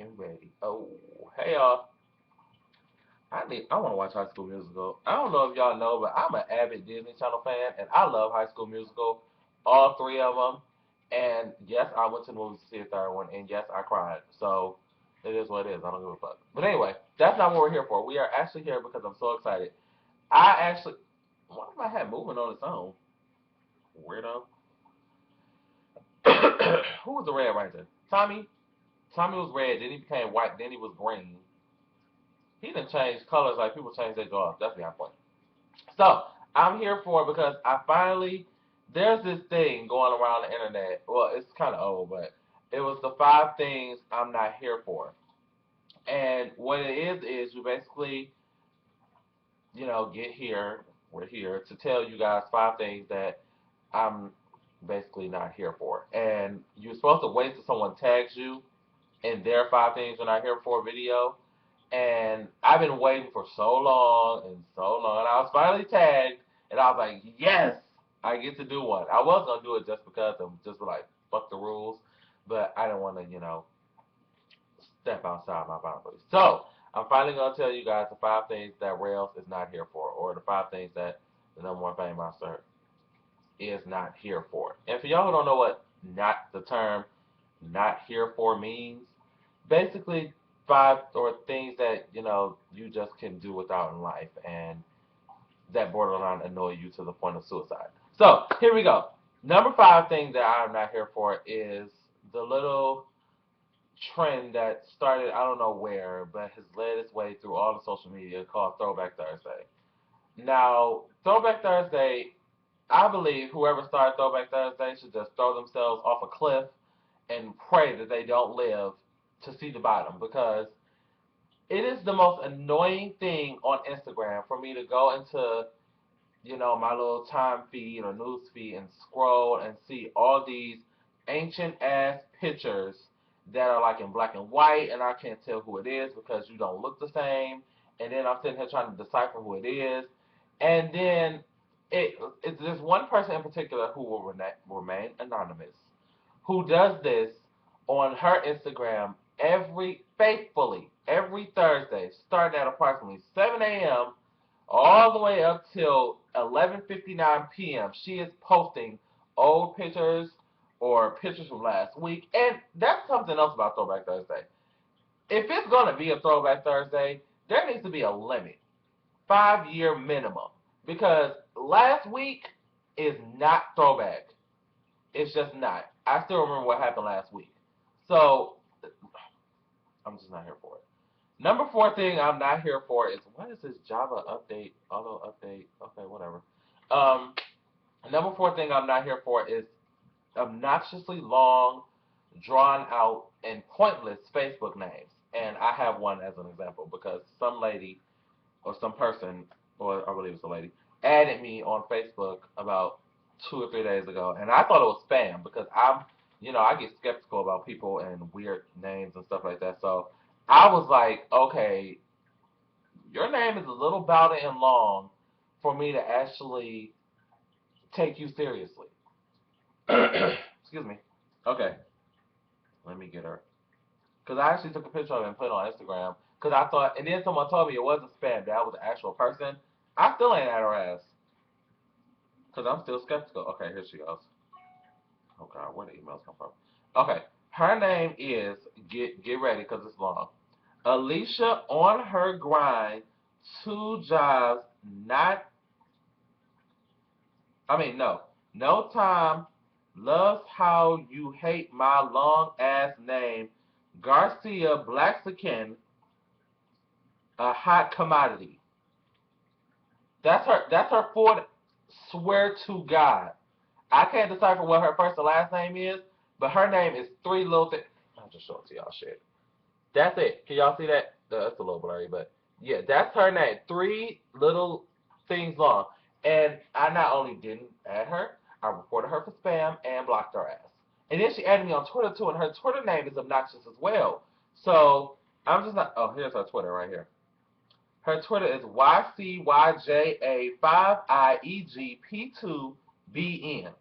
And ready. Oh, hey y'all. I want to watch High School Musical. I don't know if y'all know, but I'm an avid Disney Channel fan, and I love High School Musical, all three of them. And yes, I went to the movies to see a third one, and yes, I cried. So it is what it is. I don't give a fuck. But anyway, that's not what we're here for. We are actually here because I'm so excited. I actually, why is my hat moving on its own? Weirdo. Who was the Red Ranger? Tommy. Tommy was red, then he became white, then he was green. He didn't change colors like people change their jobs. That's the point. So I'm here for it because I finally there's this thing going around the internet. Well, it's kind of old, but it was the 5 things I'm not here for. And what it is you basically get here. We're here to tell you guys 5 things that I'm basically not here for. And you're supposed to wait till someone tags you in their 5 things you're not here for video. And I've been waiting for so long and so long. And I was finally tagged, and I was like, yes, I get to do one. I was gonna do it just because of just like fuck the rules, but I didn't want to, step outside my boundaries. So I'm finally gonna tell you guys the 5 things that Rellz is not here for, or the 5 things that the number one fame monster is not here for. And for y'all who don't know what not the term not here for means, basically 5 things that you just can do without in life and that borderline annoy you to the point of suicide. So here we go. Number 5 thing that I'm not here for is the little trend that started I don't know where, but has led its way through all the social media called Throwback Thursday. Now, Throwback Thursday, I believe whoever started Throwback Thursday should just throw themselves off a cliff and pray that they don't live to see the bottom, because it is the most annoying thing on Instagram for me to go into, my little time feed or news feed and scroll and see all these ancient ass pictures that are like in black and white, and I can't tell who it is because you don't look the same. And then I'm sitting here trying to decipher who it is. And then there's one person in particular who will remain anonymous, who does this on her Instagram faithfully every Thursday, starting at approximately 7 a.m. all the way up till 11:59 p.m. She is posting old pictures or pictures from last week, and that's something else about Throwback Thursday. If it's gonna be a Throwback Thursday, there needs to be a limit, 5-year minimum, because last week is not throwback. It's just not. I still remember what happened last week. So I'm just not here for it. Number 4 thing I'm not here for is, what is this Java update, auto update? Okay, whatever. Um, Number 4 thing I'm not here for is obnoxiously long, drawn out, and pointless Facebook names. And I have one as an example because some lady or some person, or I believe it's a lady, added me on Facebook about 2 or 3 days ago, and I thought it was spam because I get skeptical about people and weird names and stuff like that. So I was like, okay, your name is a little bout and long for me to actually take you seriously. Excuse me. Okay, let me get her. Because I actually took a picture of it and put it on Instagram. Because I thought, and then someone told me it wasn't spam, that was an actual person. I still ain't at her ass. Because I'm still skeptical. Okay, here she goes. Oh, God, where the emails come from? Okay, her name is, get ready because it's long, Alicia on her grind, 2 jobs, not, no. No time, loves how you hate my long ass name, Garcia Blaxican, a hot commodity. That's her full. Swear to God, I can't decipher what her first and last name is, but her name is 3 little things. I'll just show it to y'all. Shit. That's it. Can y'all see that? That's a little blurry, but yeah, that's her name. 3 little things long. And I not only didn't add her, I reported her for spam and blocked her ass. And then she added me on Twitter too, and her Twitter name is obnoxious as well. So I'm just not. Oh, here's her Twitter right here. Her Twitter is YCYJA5IEGP2BN.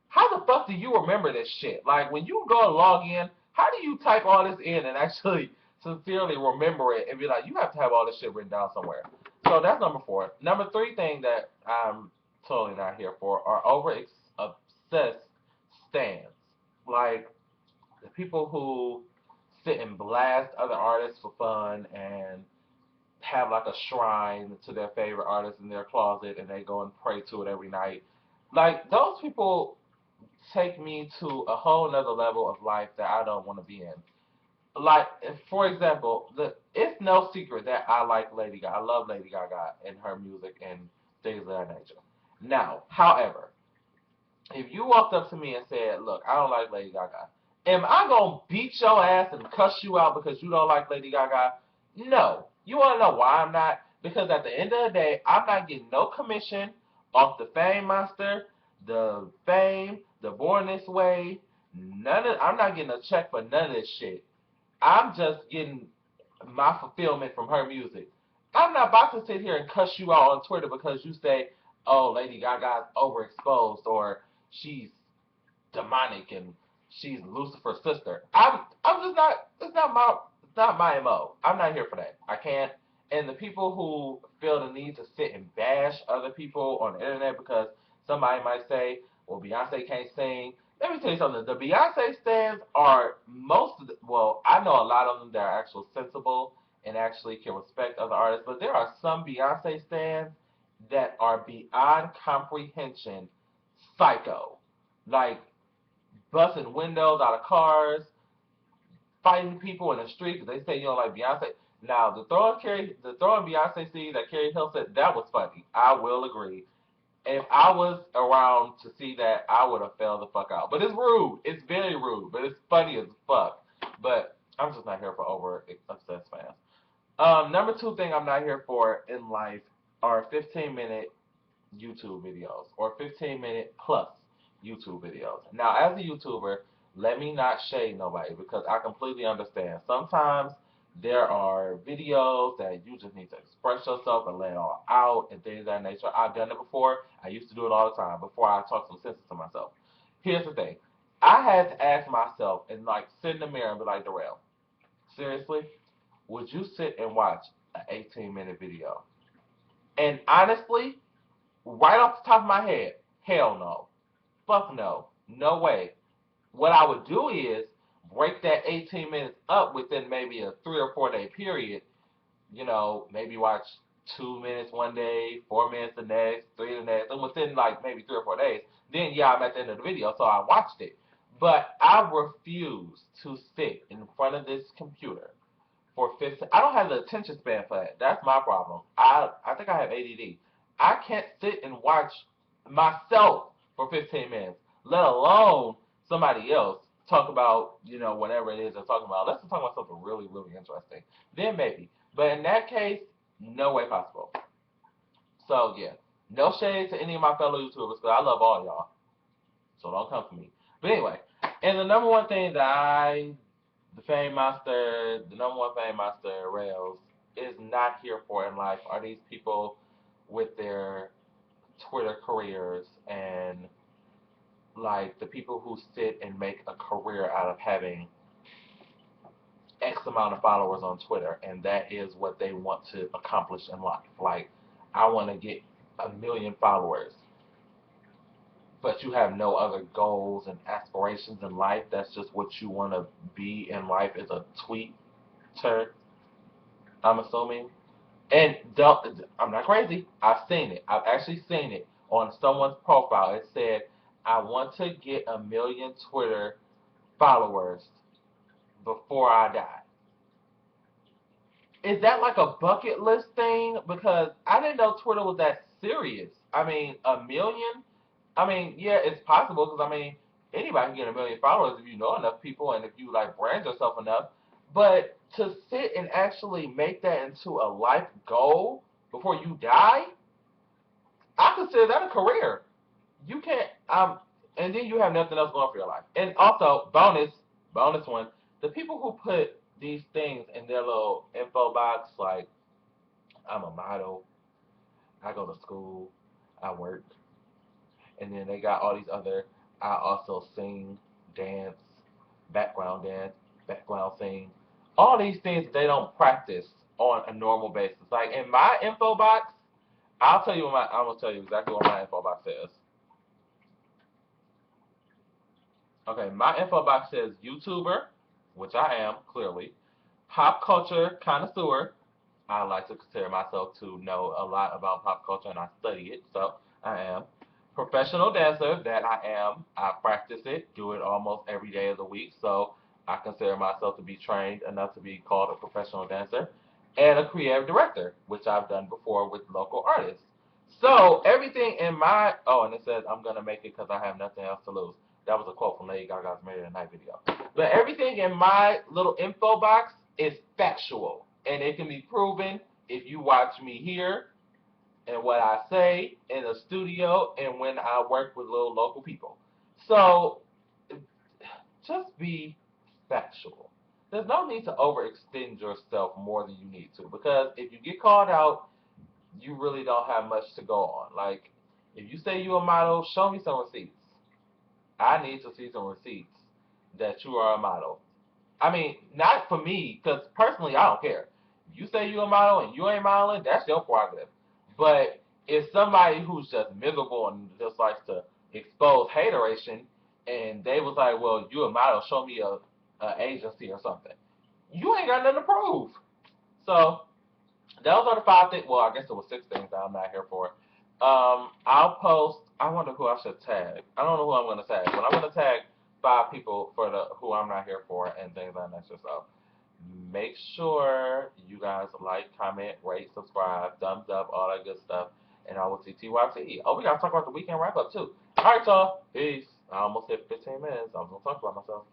How the fuck do you remember this shit? Like, when you go and log in How do you type all this in and actually sincerely remember it and be like, you have to have all this shit written down somewhere? So that's number 4. Number 3 thing that I'm totally not here for are over obsessed stands. Like the people who sit and blast other artists for fun and have like a shrine to their favorite artist in their closet and they go and pray to it every night. Like those people take me to a whole nother level of life that I don't want to be in. Like, for example, it's no secret that I like Lady Gaga. I love Lady Gaga and her music and things of that nature. Now, however, if you walked up to me and said, "Look, I don't like Lady Gaga," am I gonna beat your ass and cuss you out because you don't like Lady Gaga? No. You wanna know why I'm not? Because at the end of the day, I'm not getting no commission off the Fame Monster, the Fame, the Born This Way. I'm not getting a check for none of this shit. I'm just getting my fulfillment from her music. I'm not about to sit here and cuss you out on Twitter because you say, "Oh, Lady Gaga's overexposed," or "she's demonic and she's Lucifer's sister." I'm just not. It's not my mo. I'm not here for that. I can't. And the people who feel the need to sit and bash other people on the internet because somebody might say, "Well, Beyonce can't sing." Let me tell you something. The Beyonce stands are most of the, well, I know a lot of them that are actually sensible and actually can respect other artists, but there are some Beyonce stands that are beyond comprehension psycho. Like busting windows out of cars, fighting people in the street because they say you don't like Beyonce. Now the throwing Beyonce seed that Carrie Hill said, that was funny. I will agree. If I was around to see that, I would have fell the fuck out. But it's rude. It's very rude. But it's funny as fuck. But I'm just not here for over obsessed fans. Number 2 thing I'm not here for in life are 15-minute YouTube videos or 15-minute plus YouTube videos. Now, as a YouTuber, let me not shade nobody because I completely understand. Sometimes there are videos that you just need to express yourself and let it all out and things of that nature. I've done it before. I used to do it all the time before I talk some sense to myself. Here's the thing. I had to ask myself and like sit in the mirror and be like, Darrell, seriously, would you sit and watch an 18-minute video? And honestly, right off the top of my head, hell no. Fuck no. No way. What I would do is break that 18 minutes up within maybe a 3 or 4 day period. Maybe watch 2 minutes one day, 4 minutes the next, 3 the next, and within like maybe 3 or 4 days, then yeah, I'm at the end of the video, so I watched it. But I refuse to sit in front of this computer for 15. I don't have the attention span for that. That's my problem. I think I have ADD. I can't sit and watch myself for 15 minutes, let alone somebody else talk about, whatever it is they're talking about. Let's just talk about something really, really interesting. Then maybe. But in that case, no way possible. So yeah, no shade to any of my fellow YouTubers, because I love all y'all. So don't come for me. But anyway, and the number one thing that the number one Fame Master, Rellz, is not here for in life are these people with their Twitter careers and like the people who sit and make a career out of having X amount of followers on Twitter, and that is what they want to accomplish in life. Like, I want to get 1 million followers, but you have no other goals and aspirations in life. That's just what you want to be in life is a tweeter, I'm assuming. And I'm not crazy. I've seen it. I've actually seen it on someone's profile. It said, "I want to get 1 million Twitter followers before I die." Is that like a bucket list thing? Because I didn't know Twitter was that serious. I mean, 1 million? I mean, yeah, it's possible because, I mean, anybody can get 1 million followers if you know enough people and if you, like, brand yourself enough. But to sit and actually make that into a life goal before you die, I consider that a career. You can't, and then you have nothing else going for your life. And also, bonus one, the people who put these things in their little info box, like, I'm a model, I go to school, I work, and then they got all these other, I also sing, dance, background dance. background sing. All these things they don't practice on a normal basis. Like in my info box, I'm gonna tell you exactly what my info box says. Okay, my info box says YouTuber, which I am, clearly. Pop culture connoisseur. I like to consider myself to know a lot about pop culture and I study it, so I am. Professional dancer, that I am. I practice it, do it almost every day of the week, so I consider myself to be trained enough to be called a professional dancer. And a creative director, which I've done before with local artists. So everything in my and it says I'm gonna make it because I have nothing else to lose. That was a quote from Lady Gaga's Married at Night video. But everything in my little info box is factual, and it can be proven if you watch me here and what I say in the studio and when I work with little local people. So just be factual. There's no need to overextend yourself more than you need to because if you get called out, you really don't have much to go on. Like, if you say you're a model, show me some receipts. I need to see some receipts that you are a model. I mean, not for me, because personally, I don't care. If you say you're a model and you ain't modeling, that's your prerogative. But if somebody who's just miserable and just likes to expose hateration, and they was like, well, you a model, show me a agency or something. You ain't got nothing to prove. So those are the 5 things. Well, I guess it was 6 things that I'm not here for. I'll post. I wonder who I should tag. I don't know who I'm going to tag, but I'm going to tag 5 people for the who I'm not here for and things of that nature. So make sure you guys like, comment, rate, subscribe, thumbs up, all that good stuff. And I will see TYT. Oh, we got to talk about the weekend wrap up too. All right, y'all. Peace. I almost hit 15 minutes. I was going to talk about myself.